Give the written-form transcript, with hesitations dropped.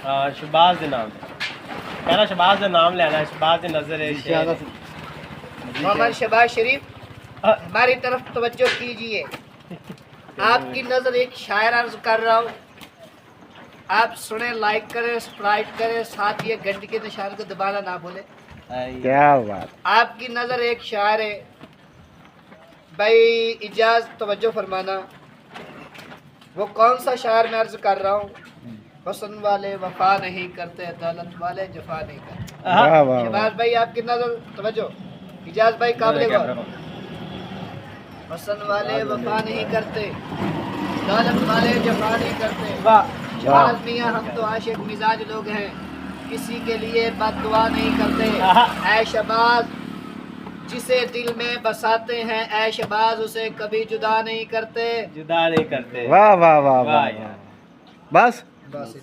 شہباز دے نام پہلا شہباز دا نام لینا شہباز دی نظر ہے محمد شہباز شریف ہماری طرف توجہ کیجئے آپ کی نظر ایک شاعر عرض کر رہا ہوں آپ سنیں لائک کریں سبسکرائب کریں ساتھ یہ گھنٹی کے نشان کو دبانا نہ بھولیں کیا بات آپ کی نظر ایک شاعر ہے بھائی اجاز توجہ فرمانا وہ کون سا شاعر میں عرض کر رہا ہوں حسن والے وفا نہیں کرتے دولت والے جفا نہیں کرتے شہباز بھائی آپ کی نظر توجہ اجاز بھائی قابل غور حسن والے وفا نہیں کرتے دولت والے جفا نہیں کرتے شہباز میاں ہم تو عاشق مزاج لوگ ہیں کسی کے لیے بد دعا نہیں کرتے اے شہباز جسے دل میں بساتے ہیں اے شہباز اسے کبھی جدا نہیں کرتے جدا نہیں کرتے واہ واہ واہ واہ بس بس